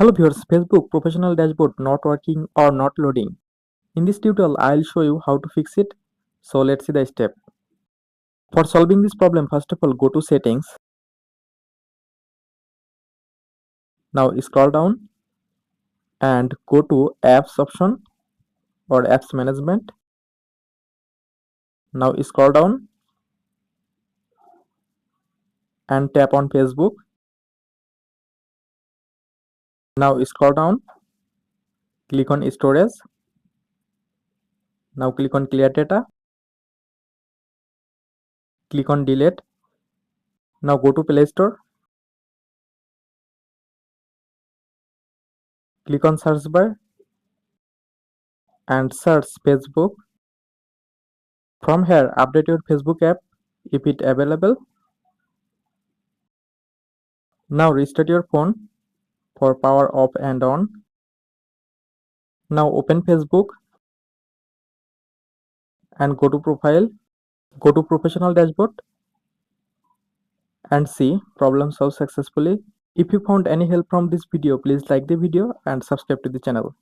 Hello viewers, Facebook professional dashboard not working or not loading. In this tutorial, I'll show you how to fix it. So let's see the step. For solving this problem, first of all, go to settings. Now scroll down and go to apps option or apps management. Now scroll down and tap on Facebook. Now scroll down, click on storage. Now click on clear data. Click on delete. Now go to Play Store. Click on search bar and search Facebook. From here, update your Facebook app if it available. Now restart your phone for power off and on. Now open Facebook and go to profile. Go to professional dashboard and see problem solved successfully. If you found any help from this video, please like the video and subscribe to the channel.